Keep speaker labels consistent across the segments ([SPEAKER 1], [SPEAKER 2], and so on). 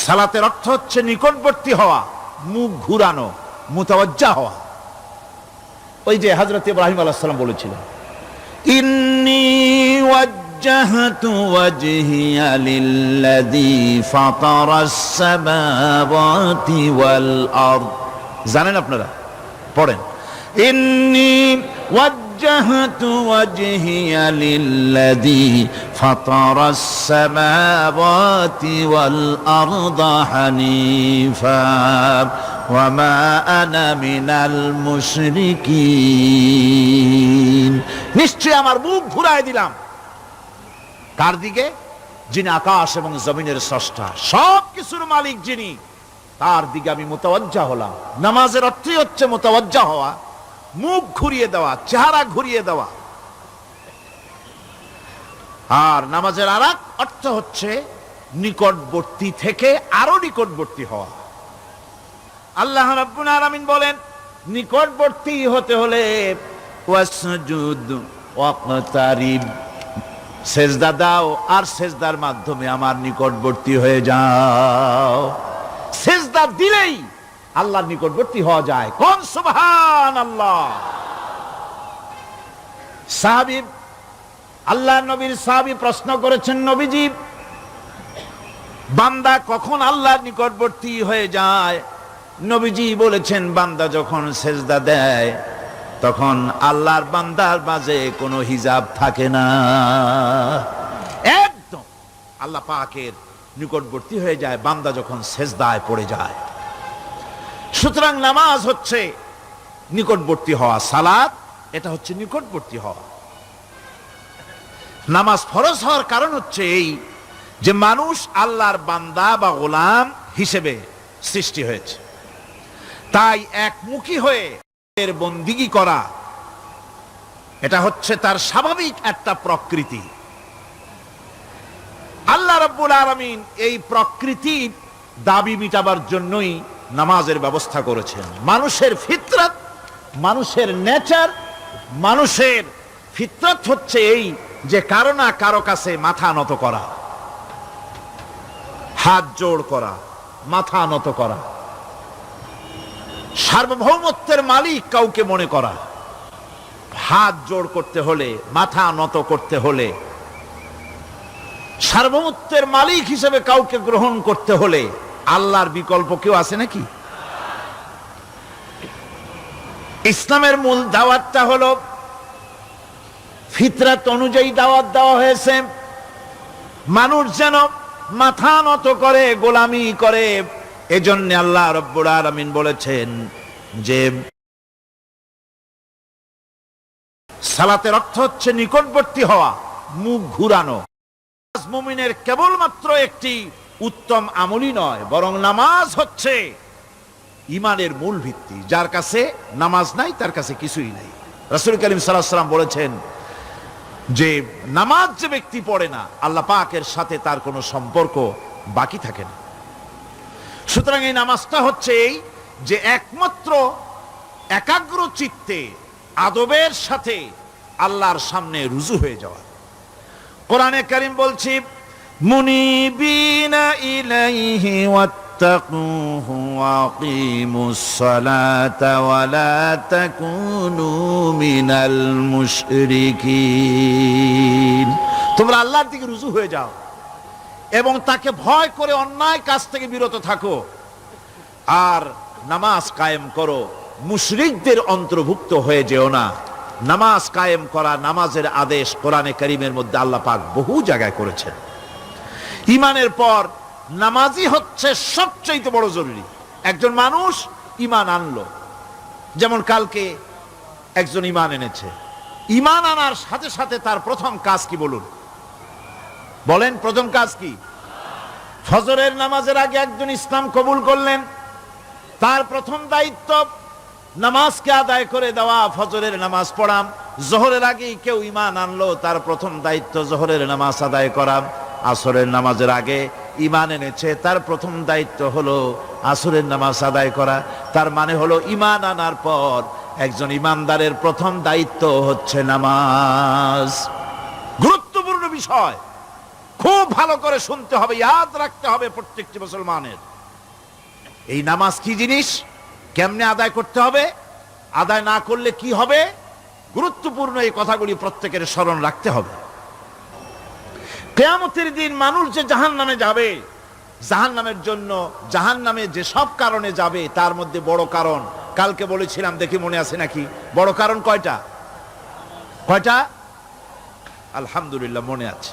[SPEAKER 1] সালাতের অর্থ হচ্ছে নিকটবর্তী হওয়া, মুখ ঘুরানো, মুতাওয়াজ্জা হওয়া। ওই যে হযরত ইব্রাহিম আলাইহিস সালাম বলেছিলেন, ইন্নী ওয়াজ্জাহতু ওয়াজহিয়া লিল্লাযী ফাতারাস সামাওয়াতি ওয়াল আরদ। জানেন আপনারা? পড়েন, ইন্নী ওয়াজ্জাহতু ওয়াজহিয়া লিল্লাযী ফাতারাস সামাওয়াতি ওয়াল আরদা হানিফা ওয়া মা আনা মিনাল মুশরিকিন। নিশ্চয় আমার মুখ ঘুরায় দিলাম কার দিকে? যিনি আকাশ এবং জমিনের স্রষ্টা, সব কিছুর মালিক যিনি, তার দিকে আমি মুতাওয়াজ্জা হলাম। নামাজের অর্থই হচ্ছে মুতাওয়াজ্জা হওয়া, মুখ ঘুরিয়ে দেওয়া, চেহারা ঘুরিয়ে দেওয়া। আর নামাজের আরেক অর্থ হচ্ছে নিকটবর্তী থেকে আরো নিকটবর্তী হওয়া। আল্লাহ রাব্বুল আলামিন বলেন, নিকটবর্তী হতে হলে ওয়াসজুদ ওয়াকতারিব, সেজদা দাও আর সেজদার মাধ্যমে আমার নিকটবর্তী হয়ে যাও। সেজদা দিলেই আল্লাহর নিকটবর্তী হওয়া যায়। কোন সুবহানাল্লাহ। সাহাবী, আল্লাহ নবীর সাহাবী প্রশ্ন করেছেন, নবীজি, বান্দা কখন আল্লাহর নিকটবর্তী হয়ে যায়? নবীজি বলেছেন, বান্দা যখন সেজদা দেয় তখন আল্লাহর বান্দার মাঝে কোনো হিজাব থাকে না, একদম আল্লাহ পাকের নিকটবর্তী হয়ে যায় বান্দা যখন সেজদায় পড়ে যায়। সুতরাং নামাজ হচ্ছে নিকটবর্তী হওয়া, সালাত এটা হচ্ছে নিকটবর্তী হওয়া। নামাজ ফরজ হওয়ার কারণ হচ্ছে এই যে মানুষ আল্লাহর বান্দা বা গোলাম হিসেবে সৃষ্টি হয়েছে, তাই একমুখী হয়ে এর বন্দিগি করা এটা হচ্ছে তার স্বাভাবিক একটা প্রকৃতি। আল্লাহ রাব্বুল আলামিন এই প্রকৃতির দাবি মিটাবার জন্যই নামাজের ব্যবস্থা করেছেন। মানুষের ফিতরত, মানুষের নেচার, মানুষের ফিতরত হচ্ছে এই যে কারো না কারো কাছে মাথা নত করা, হাত জোড় করা, মাথা নত করা, সার্বভৌমত্বের মালিক কাউকে মনে করা। হাত জোড় করতে হলে, মাথা নত করতে হলে, সার্বভৌমত্বের মালিক হিসেবে কাউকে গ্রহণ করতে হলে আল্লাহর বিকল্প কেউ আছে নাকি? ইসলামের মূল দাওয়াতটা হলো ফিতরাত অনুযায়ী দাওয়াত দেওয়া হয়েছে। মানুষ যেন মাথা নত করে, গোলামি করে। এজন্য আল্লাহ রাব্বুল আলামিন বলেছেন যে সালাতের অর্থ হচ্ছে নিকটবর্তী হওয়া, মুখ ঘুরানো। মুমিনের কেবলমাত্র একটি উত্তম আমলই নয়, বরং নামাজ হচ্ছে ঈমানের মূল ভিত্তি। যার কাছে নামাজ নাই তার কাছে কিছুই নাই। রাসূল করিম সাল্লাল্লাহু আলাইহি ওয়াসাল্লাম বলেছেন যে নামাজ যে ব্যক্তি পড়ে না, আল্লাহ পাকের সাথে তার কোনো সম্পর্ক বাকি থাকে না। সুতরাং এই নামাজটা হচ্ছে এই যে একমাত্র একাগ্র চিত্তে আদবের সাথে আল্লাহর সামনে রুজু হয়ে যাওয়া। কোরআনে কারীম বলছি, মুনিবিনা ইলাইহি ওয়াত্তাকুহু ওয়া আকিমুস সালাতা ওয়া লা তাকুনু মিনাল মুশরিকিন। তোমরা আল্লাহর দিকে রুজু হয়ে যাও এবং তাকে ভয় করে অন্যায় কাজ থেকে বিরত থাকো, আর নামাজ কায়েম করো, মুশরিকদের অন্তর্ভুক্ত হয়ে যেও না। নামাজ কায়েম করা, নামাজের আদেশ কোরআনে কারীমের মধ্যে আল্লাহ পাক বহু জায়গায় করেছেন। ঈমানের পর নামাজই হচ্ছে সবচেয়ে বড় জরুরি। একজন মানুষ ঈমান আনলো, যেমন কালকে একজন ঈমান এনেছে, ঈমান আনার সাথে সাথে তার প্রথম কাজ কি বলুন? বলেন, প্রথম কাজ কি? ফজরের নামাজের আগে একজন ইসলাম কবুল করলেন, তার প্রথম দায়িত্ব নামাজকে আদায় করে দেওয়া, ফজরের নামাজ পড়া। জোহরের আগেই কেউ ঈমান আনলো, তার প্রথম দায়িত্ব জোহরের নামাজ আদায় করা। আসরের নামাজের আগে ঈমান এনেছে, তার প্রথম দায়িত্ব হলো আসরের নামাজ আদায় করা। তার মানে হলো ঈমান আনার পর একজন ঈমানদারের প্রথম দায়িত্ব হচ্ছে নামাজ। গুরুত্বপূর্ণ বিষয়। খুব ভালো করে শুনতে হবে, ইয়াদ রাখতে হবে প্রত্যেকটি মুসলমানের। এই নামাজ কি জিনিস, কেমনে আদায় করতে হবে, আদায় না করলে কি হবে, গুরুত্বপূর্ণ এই কথাগুলি প্রত্যেকের স্মরণ রাখতে হবে। কিয়ামতের দিন মানুষ যে জাহান্নামে যাবে, জাহান্নামের জন্য, জাহান্নামে যে সব কারণে যাবে তার মধ্যে বড় কারণ কালকে বলেছিলাম, দেখি মনে আছে নাকি, বড় কারণ কয়টা? কয়টা? আলহামদুলিল্লাহ মনে আছে।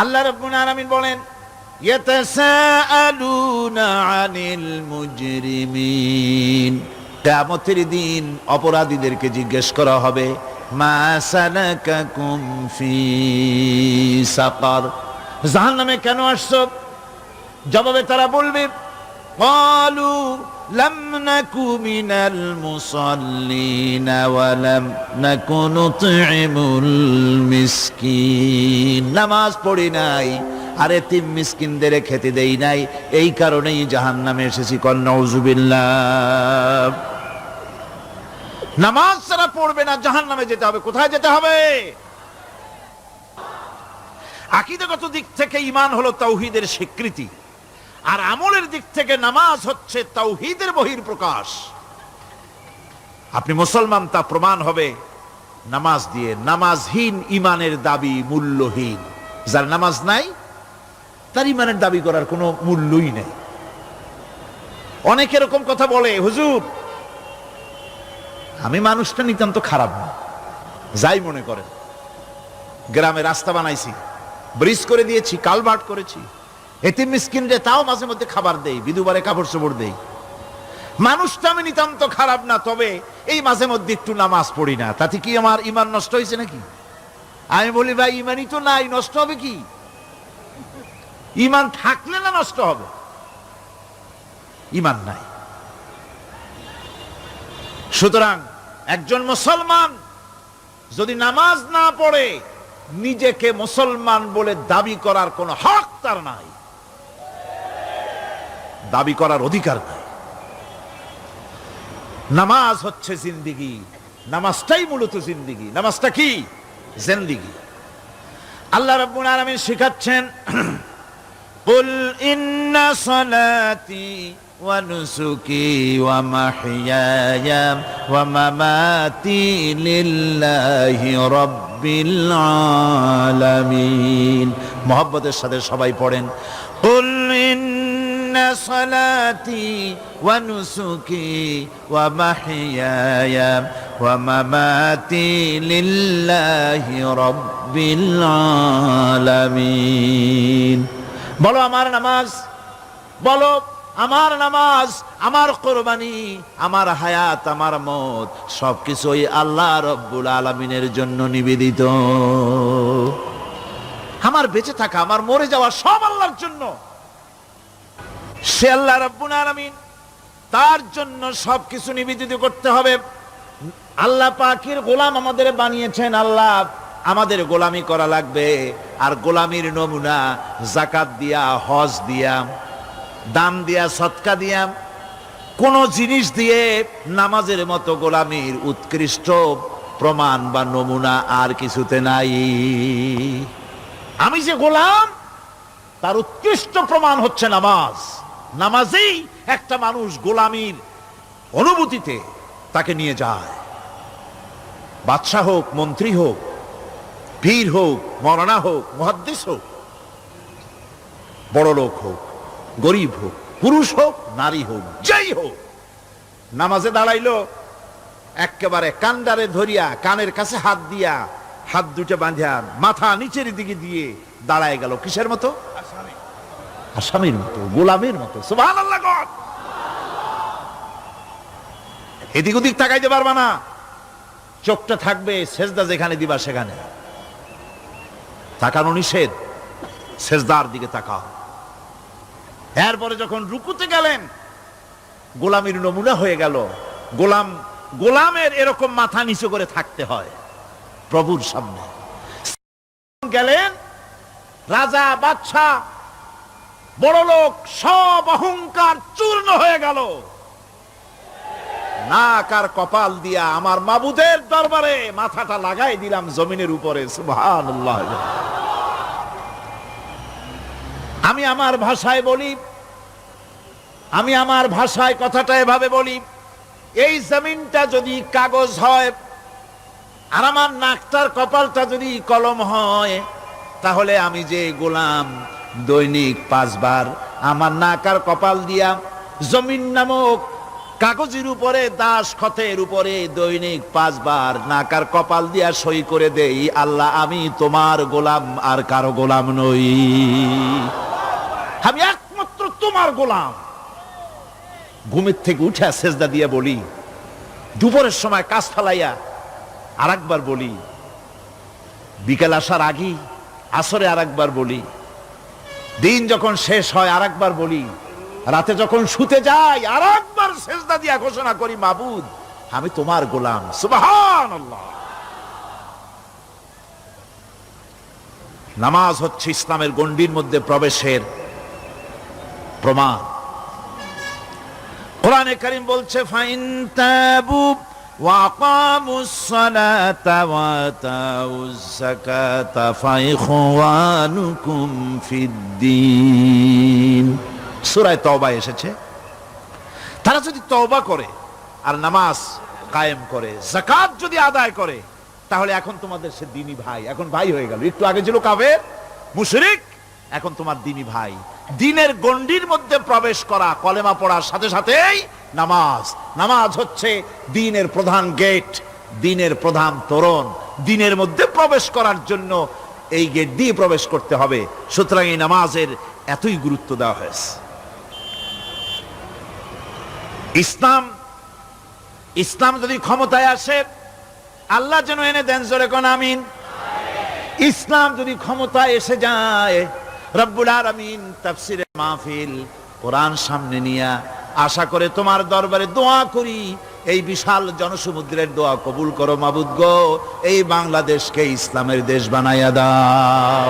[SPEAKER 1] আল্লাহ রাব্বুল আলামিন বলেন, ইয়াতাসাআলুনা আনিল মুজরিমিন, কিয়ামতের দিন অপরাধীদেরকে জিজ্ঞেস করা হবে, মা সালাকাকুম ফি সাকার, জাহান্নামে কেন আসছো? জবাবে তারা বলবে, ক্বালু লাম নাকু মিনাল মুসাল্লিন ওয়া লাম নাকু নুতঈমুল মিসকিন, নামাজ পড়ি নাই আর এতিম মিসকিনদের খেতে দেই নাই, এই কারণেই জাহান্নামে এসেছি। কল নাউযুবিল্লাহ। নামাজ যারা পড়বে না জাহান্নামে যেতে হবে। কোথায় যেতে হবে? আকীদাগত দিক থেকে ঈমান হলো তাওহীদের স্বীকৃতি, আর আমলের দিক থেকে নামাজ হচ্ছে তাওহীদের বহিঃপ্রকাশ। আপনি মুসলমান তা প্রমাণ হবে নামাজ দিয়ে। নামাজহীন ঈমানের দাবি মূল্যহীন। যার নামাজ নাই তার ঈমানের দাবি করার কোনো মূল্যই নেই। অনেক এরকম কথা বলে, হুজুর আমি মানুষটা নিতান্ত খারাপ না, যাই মনে করেন, গ্রামে রাস্তা বানাইছি, ব্রিজ করে দিয়েছি, কালভার্ট করেছি, এতিম মিসকিনরে তাও মাঝে মধ্যে খাবার দেই, বিধবারে কাপড় চোপড় দেই, মানুষটা আমি নিতান্ত খারাপ না, তবে এই মাঝে মধ্যে একটু নামাজ পড়ি না, তাতে কি আমার ঈমান নষ্ট হয়েছে নাকি? আমি বলি, ভাই ঈমানই তো নাই, নষ্ট হবে কি? ঈমান থাকলে না নষ্ট হবে? ঈমান নাই। সুতরাং একজন মুসলমান যদি নামাজ না পড়ে নিজেকে মুসলমান বলে দাবি করার কোনো হক তার নাই, দাবি করার অধিকার নাই। নামাজ হচ্ছে জিন্দেগি, নামাজটাই মূলত জিন্দেগি। নামাজটা কি? জিন্দেগি। আল্লাহ রাব্বুল আলামিন শিখাচ্ছেন, কুল ইন্না সালাতি ওয়া নুসুকি ওয়া মাহইয়ায়া ওয়া মামাতি লিল্লাহি রাব্বিল আলামিন। মুহাব্বতের সাথে সবাই পড়েন, কুল ইন্না সালাতি ওয়া নুসুকি ওয়া মাহইয়ায়া ওয়া মামাতি লিল্লাহি রাব্বিল আলামিন। বলো আমার নামাজ, বলো আমার নামাজ, আমার কোরবানি, আমার হায়াত, আমার মত সবকিছুই আল্লাহ রব্বুল আলামিনের জন্য নিবেদিত। আমার বেঁচে থাকা, আমার মরে যাওয়া সব আল্লাহর জন্য। সে আল্লাহ রব্বুল আলামিন, তার জন্য সবকিছু নিবেদিত করতে হবে। আল্লাহ পাকের গোলাম আমাদের বানিয়েছেন, আল্লাহ আমাদের গোলামি করা লাগবে। আর গোলামির নমুনা যাকাত দিয়া, হজ দিয়া, দান দিয়া, সদকা দিয়া, কোন জিনিস দিয়ে নামাজের মতো গোলামির উৎকৃষ্ট প্রমাণ বা নমুনা আর কিছুতে নাই। আমি যে গোলাম তার উৎকৃষ্ট প্রমাণ হচ্ছে নামাজ। নামাজেই একটা মানুষ গোলামির অনুভূতিতে তাকে নিয়ে যায়। বাদশাহ হোক, মন্ত্রী হোক, পীর হোক, মৌলানা হোক, মুহাদ্দিস হোক, বড় লোক হোক, গরিব হোক, পুরুষ হোক, নারী হোক, যেই হোক, নামাজে দাঁড়াইলো, একেবারে কান্ডারে ধরিয়া কানের কাছে হাত দিয়া, হাত দুটো বাঁধিয়া মাথা নিচের দিকে দিয়ে দাঁড়ায় গেল। কিসের মতো? আসামির মতো, গোলামের মতো। সুবহানাল্লাহ। এদিক ওদিক তাকাইতে পারবা না, চোখটা থাকবে সেজদা যেখানে দিবা সেখানে। তাকানো নিষেধ, সেজদার দিকে তাকাও। এরপরে যখন রুকুতে গেলেন, গোলামির নমুনা হয়ে গেল। গোলামের এরকম মাথা নিচু করে থাকতে হয় প্রভুর সামনে। গেলেন, রাজা, বাদশাহ, বড় লোক, সব অহংকার চূর্ণ হয়ে গেল। নাক আর কপাল দিয়া আমার মাবুদের দরবারে মাথাটা লাগাই দিলাম জমিনের উপরে। সুবহানাল্লাহ। আমি আমার ভাষায় বলি, আমি আমার ভাষায় কথাটা এভাবে বলি, এই জমিনটা যদি কাগজ হয় আর আমার নাকটার কপালটা যদি কলম হয়, তাহলে আমি যে গোলাম দৈনিক 5 বার আমার নাক আর কপাল দিয়া জমিন নামক কাগজের উপরে দাস খতের উপরে দৈনিক 5 বার নাক আর কপাল দিয়া সই করে দেই, আল্লাহ আমি তোমার গোলাম আর কারো গোলাম নই, আমি একমাত্র তোমার গোলাম। ঘুমের থেকে উঠে সেজদা দিয়ে বলি, দুপুরের সময় কাজ ফালাইয়া আর একবার বলি, বিকেল আসার আগেই আসরে আর একবার বলি, দিন যখন শেষ হয় আর একবার বলি, রাতে যখন শুতে যাই আর একবার সেজদা দিয়া ঘোষণা করি, মাবুদ আমি তোমার গোলাম। সুবহানাল্লাহ। নামাজ হচ্ছে ইসলামের গণ্ডির মধ্যে প্রবেশের প্রমাণ। কোরআনে কারীম বলছে, ফাইন তাবু ওয়া আকামুস সালাতা ওয়া আতাউজ যাকাতা ফাইখওয়ানুকুম ফিদ্দীন। সূরা তওবা এসেছে, তারা যদি তওবা করে আর নামাজ কায়েম করে, যাকাত যদি আদায় করে, তাহলে এখন তোমাদের সে দ্বীনি ভাই, এখন ভাই হয়ে গেল। একটু আগে ছিল কাফের মুশরিক, এখন তোমার দ্বীনি ভাই। দ্বীনের গণ্ডির মধ্যে প্রবেশ করা, কলেমা পড়ার সাথে সাথেই নামাজ। নামাজ হচ্ছে দ্বীনের প্রধান গেট, দ্বীনের প্রধান তোরণ। দ্বীনের মধ্যে প্রবেশ করার জন্য এই গেট দিয়ে প্রবেশ করতে হবে। সুতরাং এই নামাজের এতই গুরুত্ব দেওয়া হয়েছে। ইসলাম যদি ক্ষমতায় আসে, আল্লাহ যেন এনে দেন, জোরে কোন আমিন। ইসলাম যদি ক্ষমতায় এসে যায়, রব্বুল আলামিন তাফসিরে মাহফিল কোরআন সামনে নিয়ে আশা করে তোমার দরবারে দোয়া করি, এই বিশাল জনসমুদ্রের দোয়া কবুল করো মাবুদ গো, এই বাংলাদেশকে ইসলামের দেশ বানাইয়া দাও।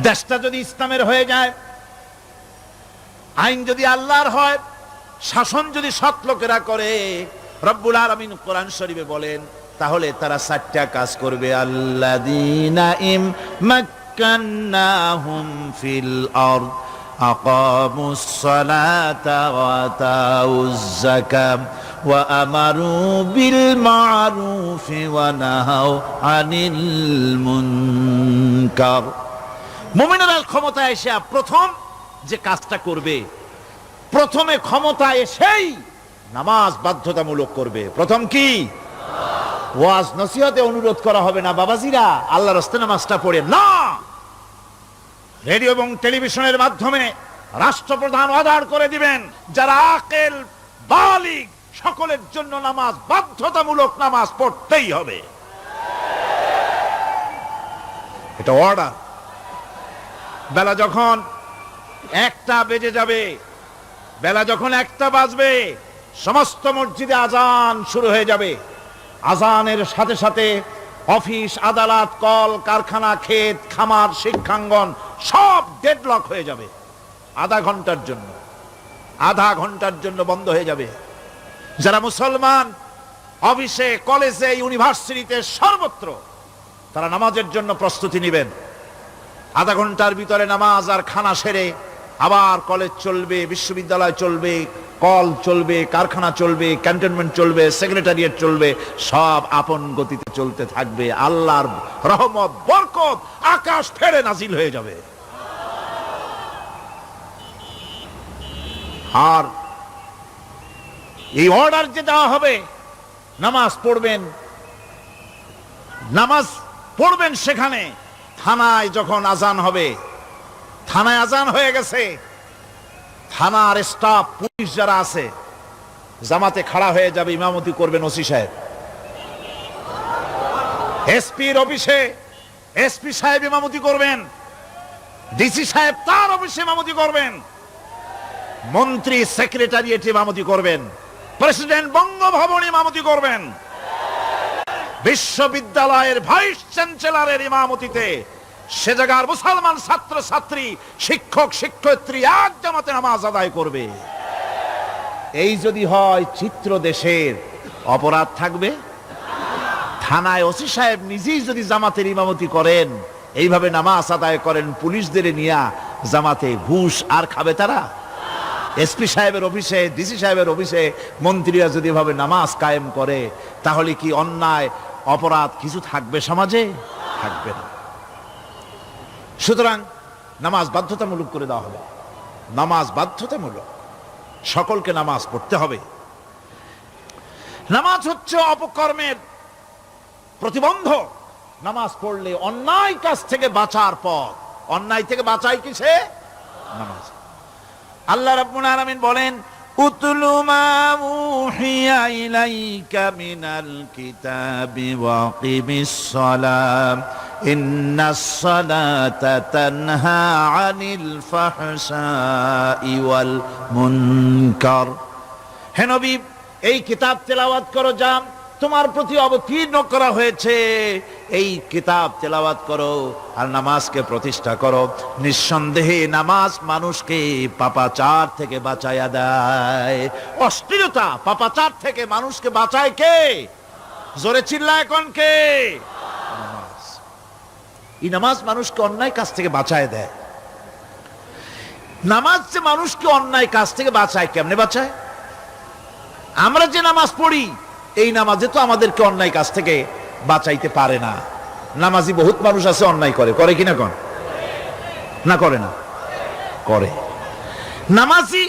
[SPEAKER 1] দেশটা যদি ইসলামের হয়ে যায়, আইন যদি আল্লাহর হয়, শাসন যদি সৎ লোকেরা করে, রব্বুল আলামিন কোরআন শরীফে বলেন, তাহলে তারা 4টা কাজ করবে। আল্লাযীনা মাক্কান্নাহুম ফিল আরদ আকামুস সালাতা ওয়া আতাউজ যাকাত ওয়া আমারু বিল মা'রুফি ওয়া নাহাউ আনিল মুনকার। মুমিনেরা ক্ষমতায় এসে প্রথম যে কাজটা করবে, প্রথমে ক্ষমতা এসেই নামাজ বাধ্যতামূলক করবে। প্রথম কি? ওয়াজ নসিহতে অনুরোধ করা হবে না, বাবাজিরা আল্লাহর রাস্তায় নামাজটা পড়েন না। রেডিও এবং টেলিভিশনের মাধ্যমে রাষ্ট্রপ্রধান অর্ডার করে দিবেন, যারা আকেল বালিগ সকলের জন্য নামাজ বাধ্যতামূলক, নামাজ পড়তেই হবে, এটা অর্ডার। বেলা যখন 1টা বেজে যাবে, বেলা যখন 1টা বাজবে, সমস্ত মসজিদে আজান শুরু হয়ে যাবে। আজানের সাথে সাথে অফিস, আদালত, কল কারখানা, ক্ষেত খামার, শিক্ষাঙ্গন সব ডেডলক হয়ে যাবে। আধা ঘন্টার জন্য বন্ধ হয়ে যাবে। যারা মুসলমান অফিসে, কলেজে, ইউনিভার্সিটিতে, সর্বত্র তারা নামাজের জন্য প্রস্তুতি নেবেন। আধা ঘন্টার ভিতরে নামাজ আর খানা সেরে আবার কলেজ চলবে, বিশ্ববিদ্যালয় চলবে, কল চলবে, কারখানা চলবে, ক্যান্টনমেন্ট চলবে, সেক্রেটারিয়েট চলবে, সব আপন গতিতে চলতে থাকবে। আল্লাহর রহমত, বরকত আকাশ ফেরে নাজিল হয়ে যাবে। আর এই অর্ডার যে দেওয়া হবে, নামাজ পড়বেন সেখানে। থানায় যখন আজান হবে, থানায় আজান হয়ে গেছে, থানার স্টাফ, পুলিশ যারা আছে, জামাতে খাড়া হয়ে যাবে, ইমামতি করবেন ওসি সাহেব। এসপির অফিসে এসপি সাহেব ইমামতি করবেন, ডিসি সাহেব তার অফিসে ইমামতি করবেন, মন্ত্রী সেক্রেটারিয়েট ইমামতি করবেন, প্রেসিডেন্ট বঙ্গভবন ইমামতি করবেন, বিশ্ববিদ্যালয়ের ভাইস চ্যান্সেলরের ইমামতিতে সে জায়গার মুসলমান ছাত্র ছাত্রী, শিক্ষক শিক্ষয়িত্রী এক জামাতে নামাজ আদায় করবে। এই যদি হয় চিত্র দেশের, অপরাধ থাকবে? থানায় ওসি সাহেব নিজেই যদি জামাতের ইমামতি করেন, এইভাবে নামাজ আদায় করেন পুলিশদের নিয়ে জামাতে, ঘুষ আর খাবে তারা? এসপি সাহেবের অফিসে, ডিসি সাহেবের অফিসে মন্ত্রীরা যদি এভাবে নামাজ কায়েম করে, তাহলে কি অন্যায় অপরাধ কিছু থাকবে সমাজে? থাকবে না। সুতরাং নামাজ বাধ্যতামূলক করে দেওয়া হবে। নামাজ বাধ্যতামূলক, সকলকে নামাজ পড়তে হবে। নামাজ হচ্ছে অপকর্মের প্রতিবন্ধক। নামাজ পড়লে অন্যায় কাজ থেকে বাঁচার পথ। অন্যায় থেকে বাঁচাই কিসে? নামাজ। আল্লাহ রাব্বুল আলামিন বলেন, উতলু মা উহিয়া ইলাইকা মিনাল কিতাবি ওয়া কিমিস সালাম ইন্নাস সালাতা তানহা আনিল ফাহশাই ওয়াল মুনকার। হে নবী, এই কিতাব তেলাওয়াত করো, যা তোমার প্রতি অবতীর্ণ করা হয়েছে, এই কিতাব তেলাওয়াত করো আর নামাজকে প্রতিষ্ঠা করো। নিঃসন্দেহে নামাজ মানুষকে পাপাচার থেকে বাঁচায়া দেয়। অশ্লীলতা, পাপাচার থেকে মানুষকে বাঁচায় কে? জোরে চিল্লায় কোন কে? নামাজ। এই নামাজ মানুষকে অন্যায় কাজ থেকে বাঁচায় দেয়। নামাজ যে মানুষকে অন্যায় কাজ থেকে বাঁচায়, কেমনে বাঁচায়? আমরা যে নামাজ পড়ি, এই নামাজে তো আমাদেরকে অন্যায় কাজ থেকে বাঁচাইতে পারে না। নামাজি বহুত মানুষ আছে অন্যায় করে, করে কিনা কোন? না করে না? করে। নামাজি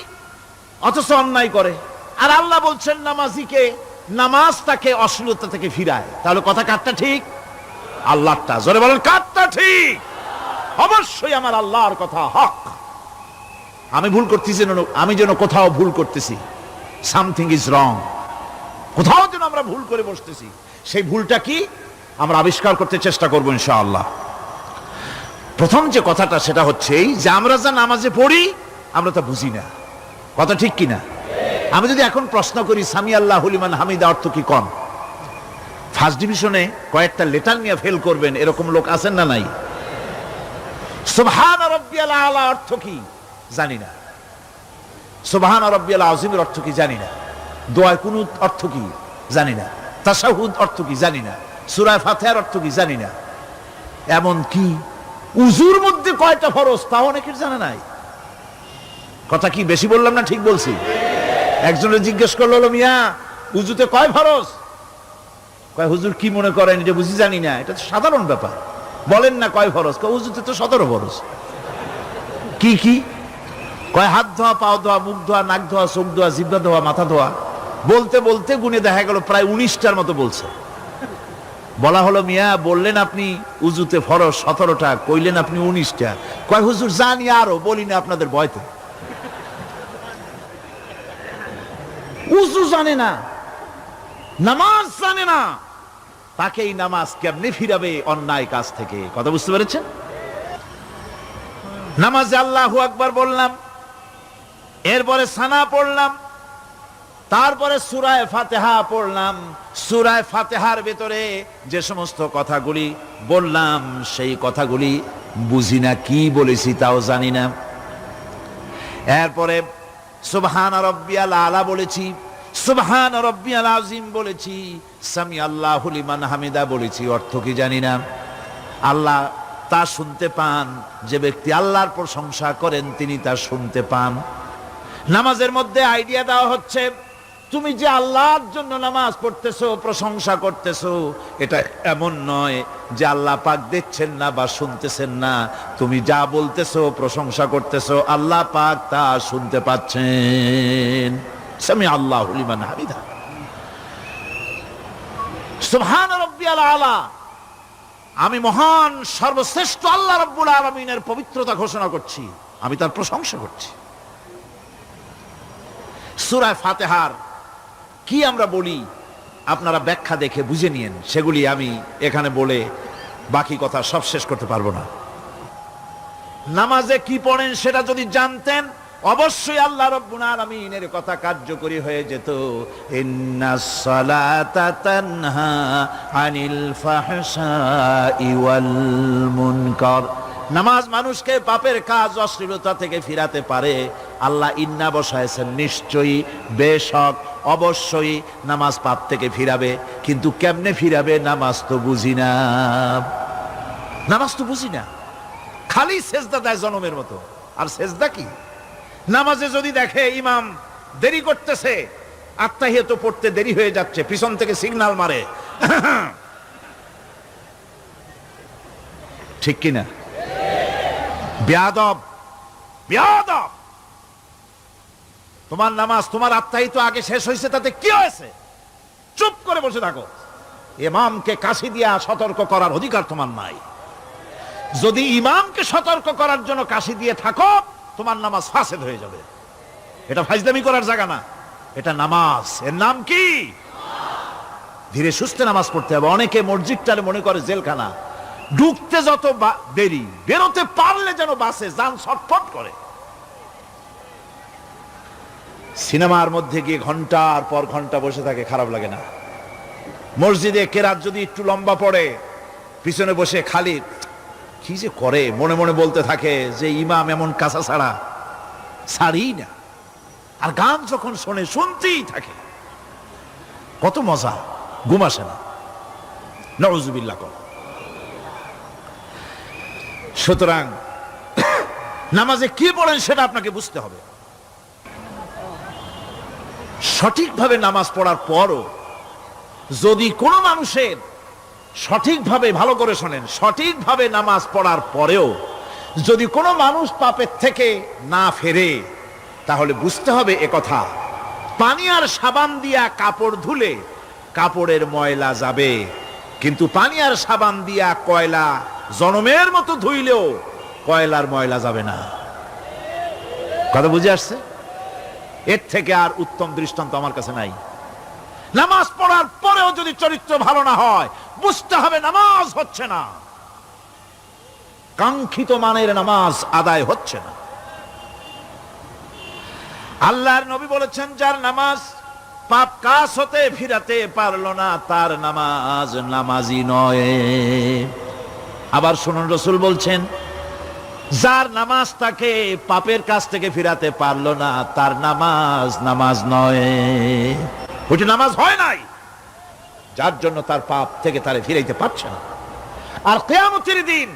[SPEAKER 1] অথচ অন্যায় করে। আর আল্লাহ বলছেন নামাজিকে, নামাজ তাকে অশ্লীলতা থেকে ফিরায়। তাহলে কথা কারটা ঠিক? আল্লাহরটা। জোরে বলেন, কারটা ঠিক? অবশ্যই আমার আল্লাহর কথা হক। আমি ভুল করতেছি, আমি যেন কোথাও ভুল করতেছি, সামথিং ইজ রং, কোথাও যেন আমরা ভুল করে বসতেছি, সেই ভুলটা কি আমরা আবিষ্কার করতে চেষ্টা করবো ইনশাআল্লাহ। প্রথম যে কথাটা সেটা হচ্ছে এই যে আমরা যা নামাজে পড়ি আমরা তা বুঝি না। কথা ঠিক কিনা? আমি যদি এখন প্রশ্ন করি সামি আল্লাহু লিমান হামিদা অর্থ কি, কন? ফার্স্ট ডিভিশনে কয়েকটা লেটার নিয়ে ফেল করবেন এরকম লোক আছেন না নাই? সুবহান রাব্বিয়াল আলা অর্থ কি জানি না। সুবহান রাব্বিয়াল আযীমের অর্থ কি জানি না। দোয়া কুনুত অর্থ কি জানি না। তাশাহুদ অর্থ কি জানি না। সূরা ফাতিহার অর্থ কি জানি না। এমন কি উযুর মধ্যে কয়টা ফরজ তাও অনেকের জানা নাই। কথা কি বেশি বললাম না ঠিক বলছি? একজনে জিজ্ঞেস করলো, মিয়া উযুতে কয় ফরজ? কয় হুজুর কি মনে করেন, এটা বুঝি জানি না, এটা তো সাধারণ ব্যাপার, বলেন না কয় ফরজ? কয় উযুতে তো 17 ফরজ। কি কি? কয় হাত ধোয়া, পাও ধোয়া, মুখ ধোয়া, নাক ধোয়া, চোখ ধোয়া, জিহ্বা ধোয়া, মাথা ধোয়া। বলতে বলতে গুনে দেখা গেল প্রায় 19টার মতো বলছে। বলা হলো, মিয়া বললেন আপনি উযুতে ফরজ 17টা, কইলেন আপনি 19টা। কয় হুজুর জানি আরো, বলি না আপনাদের ভয়তে। উযু জানে না, নামাজ জানে না, তাকে এই নামাজ কেমনে ফিরাবে অন্যায় কাজ থেকে? কথা বুঝতে পেরেছেন? নামাজে আল্লাহু আকবার বললাম, এরপরে সানা পড়লাম, তারপরে সূরা ফাতিহা পড়লাম। সূরা ফাতিহার ভিতরে যে সমস্ত কথাগুলি বললাম সেই কথাগুলি বুঝি না, কি বলেছি তাও জানি না। এরপরে সুবহান রাব্বিয়াল আলা বলেছি, সুবহান রাব্বিয়াল আযীম বলেছি, সামি আল্লাহু লিমান হামিদা বলেছি, অর্থ কি জানি না। আল্লাহ তা শুনতে পান, যে ব্যক্তি আল্লাহর প্রশংসা করেন তিনি তা শুনতে পান। নামাজের মধ্যে আইডিয়া দেওয়া হচ্ছে, তুমি যে আল্লাহর জন্য নামাজ পড়তেছো, প্রশংসা করতেছো, এটা এমন নয় যে আল্লাহ পাক দেখছেন না বা শুনতেছেন না। তুমি যা বলতেছো, প্রশংসা করতেছো, আল্লাহ পাক তা শুনতে পাচ্ছেন। সামি আল্লাহু লিমান হামিদা। সুবহান রাব্বিয়াল আলা, আমি মহান সর্বশ্রেষ্ঠ আল্লাহ রাব্বুল আলামিনের পবিত্রতা ঘোষণা করছি, আমি তার প্রশংসা করছি। সূরা ফাতিহার কি আমরা বলি আপনারা ব্যাখ্যা দেখে বুঝে নিয়েন, সেগুলি আমি এখানে বলে বাকি কথা সব শেষ করতে পারবো না। নামাজে কি পড়েন সেটা যদি জানতেন, অবশ্যই আল্লাহ রাব্বুল আলামিনের কথা কার্যকরী হয়ে যেত। ইন্নাস সালাতা তানহা আনিল ফাহশাই ওয়াল মুনকার। নামাজ মানুষকে পাপের কাজ, অশ্লীলতা থেকে ফিরাতে পারে। আল্লাহ ইন্না বসায়ছেন, নিশ্চয়ই, বেশক, অবশ্যই নামাজ পাপ থেকে ফিরাবে। কিন্তু কেমনে ফিরাবে নামাজ তো বুঝি না। নামাজ তো বুঝি না, খালি সেজদা দেয় জনমের মতো। আর সেজদা কি? নামাজে যদি দেখে ইমাম দেরি করতেছে, আত্তাহিয়াত পড়তে দেরি হয়ে যাচ্ছে, পিছন থেকে সিগন্যাল মারে, ঠিক কিনা? বেয়াদব, বেয়াদব। তোমার নামাজ, তোমার আত্তাহিয়াত আগে শেষ হয়েছে, তাতে কি হয়েছে? চুপ করে বসে থাকো। ইমামকে কাশি দিয়া সতর্ক করার অধিকার তোমার নাই। যদি ইমামকে সতর্ক করার জন্য কাশি দিয়ে থাকো, তোমার নামাজ ফাসেদ হয়ে যাবে। এটা ফাজলামি করার জায়গা না, এটা নামাজ। এর নাম কি? ধীরে সুস্থে নামাজ পড়তে হবে। অনেকে মসজিদটারে মনে করে জেলখানা, ঢুকতে যত দেরি, বেরোতে পারলে যেন বাসে যান ছটফট করে। সিনেমার মধ্যে গিয়ে ঘন্টার পর ঘন্টা বসে থাকে, খারাপ লাগে না? মসজিদে কেরাত যদি একটু লম্বা পড়ে, পিছনে বসে খালি কি যে করে, মনে মনে বলতে থাকে যে ইমাম এমন কাঁচা ছাড়া ছাড়ি না। আর গান যখন শোনে, শুনতেই থাকে, কত মজা, ঘুম আসে না। নাউযুবিল্লাহ। সুতরাং নামাজে কি পড়েন সেটা আপনাকে বুঝতে হবে। সঠিকভাবে নামাজ পড়ার পরও যদি কোনো মানুষের সঠিকভাবে, ভালো করে শোনেন, সঠিকভাবে নামাজ পড়ার পরেও যদি কোনো মানুষ পাপের থেকে না ফেরে, তাহলে বুঝতে হবে একথা, পানি আর সাবান দিয়া কাপড় ধুলে কাপড়ের ময়লা যাবে, কিন্তু পানি আর সাবান দিয়া কয়লা জনমের মতো ধুইলেও কয়লার ময়লা যাবে না। কথা বুঝে আসছে? এর থেকে আর উত্তম দৃষ্টান্ত আমার কাছে নাই। নামাজ পড়ার পরেও যদি চরিত্র ভালো না হয়, বুঝতে হবে নামাজ হচ্ছে না, কাঙ্ক্ষিত মানের নামাজ আদায় হচ্ছে না। আল্লাহর নবী বলেছেন, যার নামাজ পাপ কাজ হতে ফিরাতে পারলো না, তার নামাজ নামাজি নয়। আবার শুনুন, রাসূল বলছেন, যার নামাজ তাকে পাপের কাছ থেকে ফিরাতে পারলো না, তার নামাজ নামাজ নয়। ওইটা নামাজ হয় নাই, যার জন্য তার পাপ থেকে তারে ফিরাইতে পারছে না। আর কিয়ামতের দিন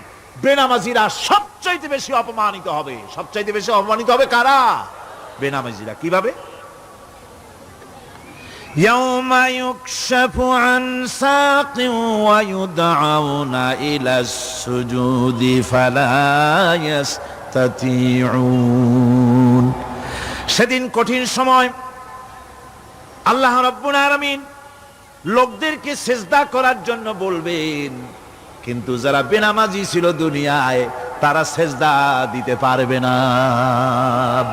[SPEAKER 1] বেনামাজিরা সবচাইতে বেশি অপমানিত হবে। সবচাইতে বেশি অপমানিত হবে কারা? বেনামাজিরা। কিভাবে? ইয়াউমা ইউকশাফু আন সাকিন ওয়া ইউদআউনা ইলাস সুজুদি ফালা ইস্তাতিউন। সেদিন কঠিন সময়, আল্লাহ রাব্বুল আলামিন লোকদেরকে সিজদা করার জন্য বলবেন, কিন্তু যারা বেনামাজি ছিল দুনিয়ায়, তারা সিজদা দিতে পারবে না।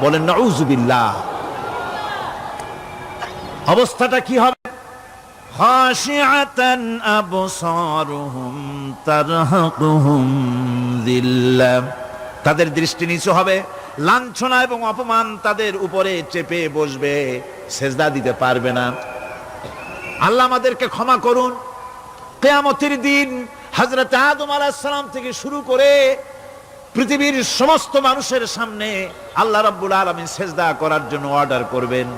[SPEAKER 1] বলেন নাউযুবিল্লাহ। অবস্থাটা কি হবে? খাশিআতান আবসারুহুম তারহাকুহুম যিল্লাহ। তাদের দৃষ্টি নিচু হবে, লাঞ্ছনা এবং অপমান তাদের উপরে চেপে বসবে, সিজদা দিতে পারবে না। আল্লাহ আমাদেরকে ক্ষমা করুন। কিয়ামতের দিন হযরত আদম আলাইহিস সালাম থেকে শুরু করে পৃথিবীর সমস্ত মানুষের সামনে আল্লাহ রাব্বুল আলামিন সিজদা করার জন্য অর্ডার করবেন।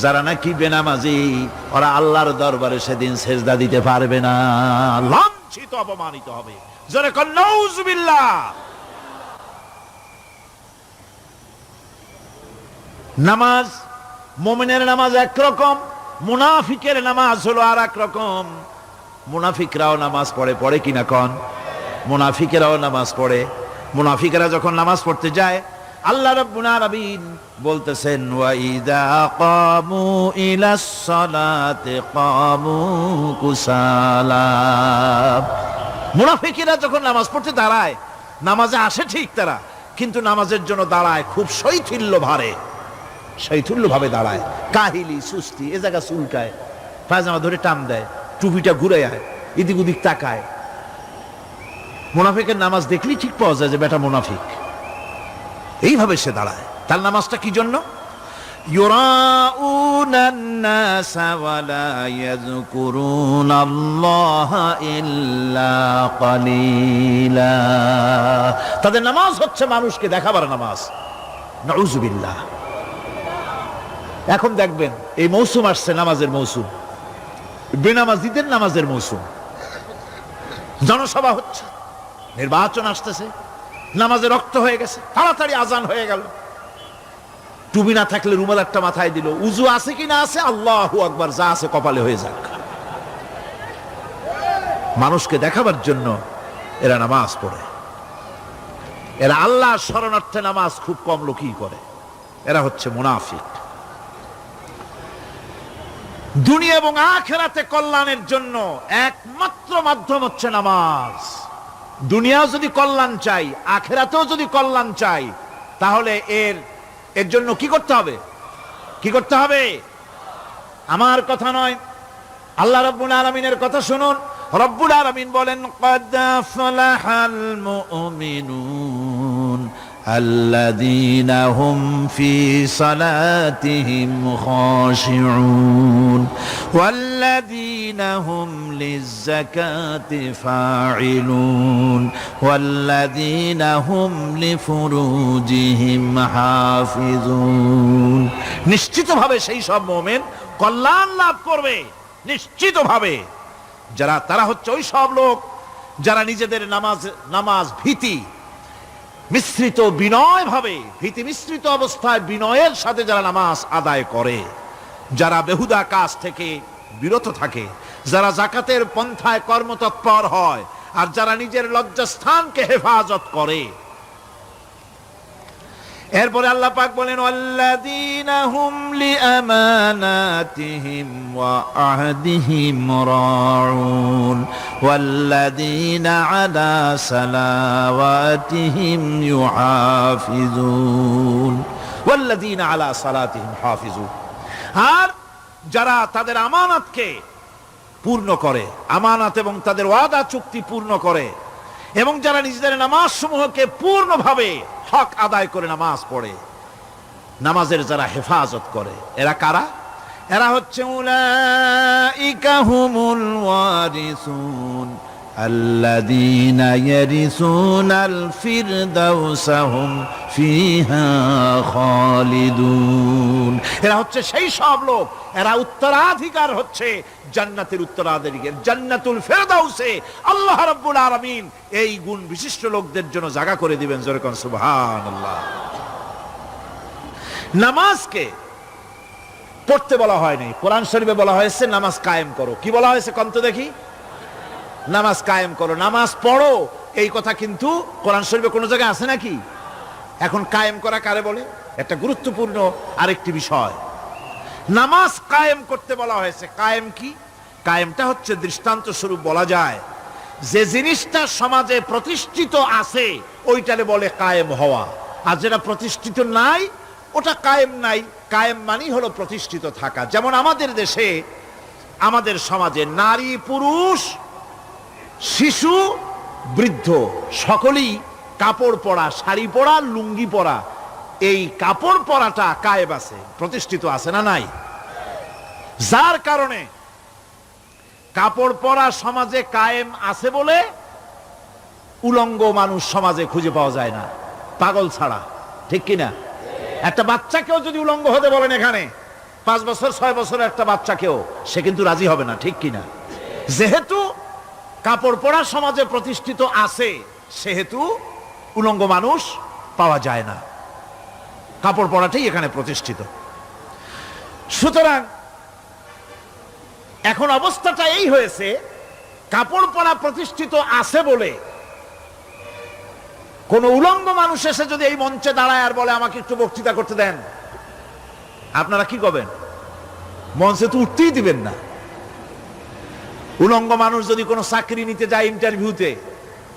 [SPEAKER 1] যারা নাকি বেনামাজি, ওরা আল্লাহর দরবারে সেদিন সিজদা দিতে পারবে না, লাঞ্ছিত, অপমানিত হবে। যারা কন নাউযুবিল্লাহ। নামাজ, মুমিনের নামাজ একরকম, মুনাফিকের নামাজ হলো আর এক রকম। মুনাফিকরাও নামাজ পড়ে, পড়ে কিনা কন? মুনাফিকেরাও নামাজ পড়ে। মুনাফিকেরা যখন নামাজ পড়তে যায়, আল্লাহ রাব্বুল আলামিন বলতেছেন, ওয়া ইযা কামু ইলাস সালাতি কামু কুসালা। মুনাফিকেরা যখন নামাজ পড়তে দাঁড়ায়, নামাজে আসে ঠিক তারা, কিন্তু নামাজের জন্য দাঁড়ায় খুব শৈথিল্য ভারে, শৈথিল্য ভাবে দাঁড়ায়, কাহিলি, সুস্তি, এ জায়গা চুলকায়, পায়জামা ধরে টান দেয়, টুপিটা ঘুরে আয়, এদিক ওদিক তাকায়। মুনাফিকের নামাজ দেখলেই ঠিক পাওয়া যায় যে বেটা মুনাফিক। এইভাবে সে দাঁড়ায়। তার নামাজটা কি জন্য? ইউরাউনান নাসা ওয়া লা ইয়াযকুরুনাল্লাহা ইল্লা কালিলা। তাদের নামাজ হচ্ছে মানুষকে দেখাবার নামাজ। নাউযুবিল্লাহ। এখন দেখবেন এই মৌসুম আসছে, নামাজের মৌসুম, বেনামাজিদের নামাজের মৌসুম। জনসভা হচ্ছে, নির্বাচন আসতেছে, নামাজে রক্ত হয়ে গেছে, তাড়াতাড়ি আজান হয়ে গেল, টুপি না থাকলে রুমাল একটা মাথায় দিল, উজু আছে কি না আছে, আল্লাহু আকবার, যা আছে কপালে হয়ে যাক। মানুষকে দেখাবার জন্য এরা নামাজ পড়ে। এরা আল্লাহর শরণার্থে নামাজ খুব কম লোকই করে। এরা হচ্ছে মুনাফিক। দুনিয়া এবং আখিরাতে কল্যাণের জন্য একমাত্র মাধ্যম হচ্ছে নামাজ। দুনিয়াও যদি কল্যাণ চাই, আখিরাতেও যদি কল্যাণ চাই, তাহলে এর জন্য কি করতে হবে? কি করতে হবে? আমার কথা নয়, আল্লাহ রাব্বুল আলামিনের কথা শুনুন। রব্বুল আলামিন বলেন, ক্বাদ আফলাহাল মুমিনুন আল্লাযীনা হুম ফি সালাতিহিম খাশিউন ওয়াল্লাযীনা হুম লিয-যাকাতি ফাঈলুন ওয়াল্লাযীনা হুম লিফুরুজিহিম হাফিজুন। নিশ্চিতভাবে সেই সব মুমিন কল্যাণ লাভ করবে, নিশ্চিতভাবে। তারা হচ্ছে ওই সব লোক যারা নিজেদের নামাজ ভীতি মিশ্রিত বিনয় ভাবে, ভীতি মিশ্রিত অবস্থায় বিনয়ের সাথে যারা নামাজ আদায় করে, যারা বেহুদা কাজ থেকে বিরত থাকে, যারা যাকাতের পন্থায় কর্মতৎপর হয়, আর যারা নিজের লজ্জাস্থানকে হেফাজত করে। এরপরে আল্লাহ পাক বলেন, ওয়াল্লাযীনা হুম লিআমানাতিহিম ওয়া আহদিহিম রাউন ওয়াল্লাযীনা আলা সালাওয়াতিহিম ইউহাফিজুন ওয়াল্লাযীনা আলা সালাতিহিম হাফিজুন। আর যারা তাদের আমানতকে পূর্ণ করে, আমানত এবং তাদের ওয়াদা চুক্তি পূর্ণ করে, এবং যারা নিজেদের নামাজ সমূহকে পূর্ণভাবে হক আদায় করে নামাজ পড়ে, নামাজের যারা হেফাজত করে, এরা কারা? এরা হচ্ছে উলাইকা হুমুল ওয়ারিসুন আল্লাযীনা ইয়ারিসুনাল ফিরদাউসা হুম ফিহা খালিদুন। এরা হচ্ছে সেই সব লোক, এরা উত্তরাধিকার হচ্ছে জান্নাতের উত্তরাধিকার, জান্নাতুল ফিরদাউসে আল্লাহ রাব্বুল আলামিন এই গুণ বিশিষ্ট লোকদের জন্য জায়গা করে দিবেন। জোরে কোন সুবহানাল্লাহ। নামাজকে পড়তে বলা হয়নি, কোরআন শরীফে বলা হয়েছে নামাজ কায়েম করো। কি বলা হয়েছে কোন তো দেখি? নামাজ কায়েম করো, নামাজ পড়ো। এই কথা কিন্তু কোরআন শরীফে কোনো জায়গায় আছে নাকি? এখন কায়েম করা কারে বলে? একটা গুরুত্বপূর্ণ আরেকটি বিষয়। নামাজ কায়েম করতে বলা হয়েছে। কায়েম কি? কায়েমটা হচ্ছে দৃষ্টান্ত স্বরূপ বলা যায় যে জিনিসটা সমাজে প্রতিষ্ঠিত আছে ওইটারে বলে কায়েম হওয়া, আর যেটা প্রতিষ্ঠিত নাই ওটা কায়েম নাই। কায়েম মানেই হলো প্রতিষ্ঠিত থাকা। যেমন আমাদের দেশে, আমাদের সমাজে নারী পুরুষ শিশু বৃদ্ধ সকলেই কাপড় পরা, শাড়ি পরা, লুঙ্গি পরা, এই কাপড় পরাটা কায়েম আছে, প্রতিষ্ঠিত আছে না নাই? যার কারণে কাপড় পরা সমাজে কায়েম আছে বলে উলঙ্গ মানুষ সমাজে খুঁজে পাওয়া যায় না, পাগল ছাড়া। ঠিক কিনা? একটা বাচ্চাকেও যদি উলঙ্গ হতে বলেন এখানে, 5 বছর 6 বছরের একটা বাচ্চাকেও, সে কিন্তু রাজি হবে না। ঠিক কিনা? যেহেতু কাপড় পরা সমাজে প্রতিষ্ঠিত আছে, সেহেতু উলঙ্গ মানুষ পাওয়া যায় না, কাপড় পরাটাই এখানে প্রতিষ্ঠিত। সুতরাং এখন অবস্থাটা এই হয়েছে, কাপড় পরা প্রতিষ্ঠিত আছে বলে কোন উলঙ্গ মানুষ এসে যদি এই মঞ্চে দাঁড়ায় আর বলে আমাকে একটু বক্তৃতা করতে দেন, আপনারা কি করবেন? মঞ্চে তো উঠতেই দিবেন না। উলঙ্গ মানুষ যদি কোনো চাকরি নিতে যায় ইন্টারভিউতে,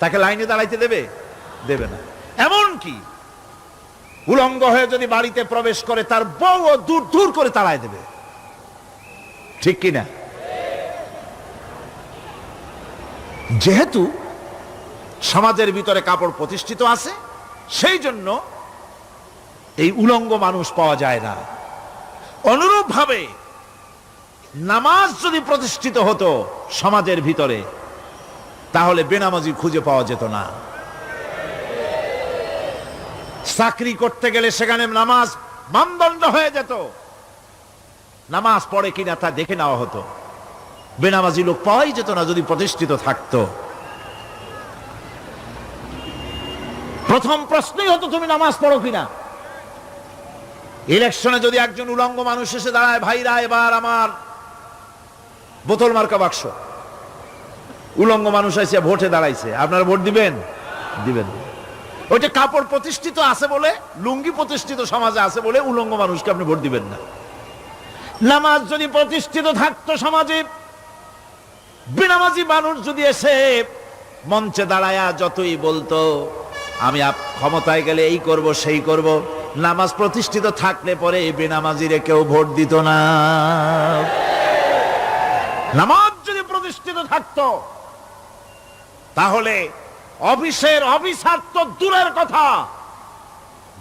[SPEAKER 1] তাকে লাইনে দাঁড়াইতে দেবে? দেবে না। এমনকি উলঙ্গ হয়ে যদি বাড়িতে প্রবেশ করে, তার বউ দূর দূর করে তাড়ায় দেবে। ঠিক কিনা? যেহেতু সমাজের ভিতরে কাপড় প্রতিষ্ঠিত আছে, সেই জন্য এই উলঙ্গ মানুষ পাওয়া যায় না। অনুরূপ ভাবে নামাজ যদি প্রতিষ্ঠিত হতো সমাজের ভিতরে, তাহলে বেনামাজি খুঁজে পাওয়া যেত না। চাকরি করতে গেলে সেখানে নামাজ মানদণ্ড হয়ে যেত, নামাজ পড়ে কিনা তা দেখে নেওয়া হতো। বেনামাজি লোক পাওয়াই যেত না যদি প্রতিষ্ঠিত থাকতো। প্রথম প্রশ্নই হতো তুমি নামাজ পড়ো কিনা। ইলেকশনে যদি একজন উলঙ্গ মানুষ এসে দাঁড়ায়, ভাইরা এবার আমার বোতল মার্কা বাক্স, উলঙ্গ মানুষ এসে ভোটে দাঁড়াইছে, আপনারা ভোট দিবেন? দিবেন। ওইটা কাপড় প্রতিষ্ঠিত আছে বলে, লুঙ্গি প্রতিষ্ঠিত সমাজে আছে বলে উলঙ্গ মানুষকে আপনি ভোট দিবেন না। নামাজ যদি প্রতিষ্ঠিত থাকতো সমাজে, বেনামাজি মানুষ যদি এসে মঞ্চে দাঁড়ায়া যতই বলতো আমি ক্ষমতায় গেলে এই করব সেই করব, নামাজ প্রতিষ্ঠিত থাকলে পরে এই বেনামাজিরে কেউ ভোট দিত না। নামাজ যদি প্রতিষ্ঠিত থাকতো তাহলে অফিসের অফিসার তো দূরের কথা,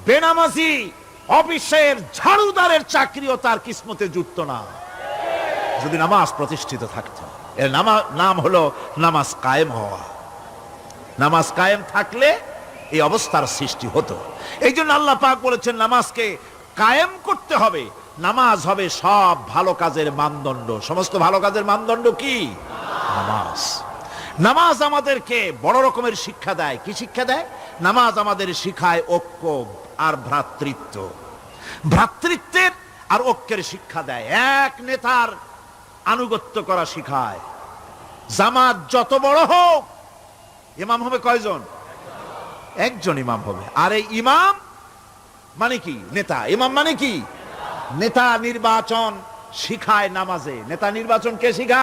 [SPEAKER 1] বেনামাজি অফিসের ঝাড়ুদারের চাকরিও তার কিসমতে জুটতো না যদি নামাজ প্রতিষ্ঠিত থাকতো। এর নাম হলো নামাজ কায়েম হওয়া। নামাজ কায়েম থাকলে এই অবস্থার সৃষ্টি হতো। এই জন্য আল্লাহ পাক বলেছেন নামাজকে কায়েম করতে হবে। নামাজ হবে সব ভালো কাজের মানদণ্ড। সমস্ত ভালো কাজের মানদণ্ড কি? নামাজ। নামাজ আমাদেরকে বড় রকমের শিক্ষা দেয়। কি শিক্ষা দেয়? নামাজ আমাদের শিখায় ঐক্য আর ভ্রাতৃত্ব। ভ্রাতৃত্বের আর ঐক্যের শিক্ষা দেয়। এক নেতার আনুগত্য করা শিখায়। জামাত যত বড় হোক, ইমাম হবে কয়জন? একজন ইমাম হবে। আর এই ইমাম মানে কি? নেতা। ইমাম মানে কি? নেতা নির্বাচন শিখায় নামাজে। নেতা নির্বাচন কে শিখায়?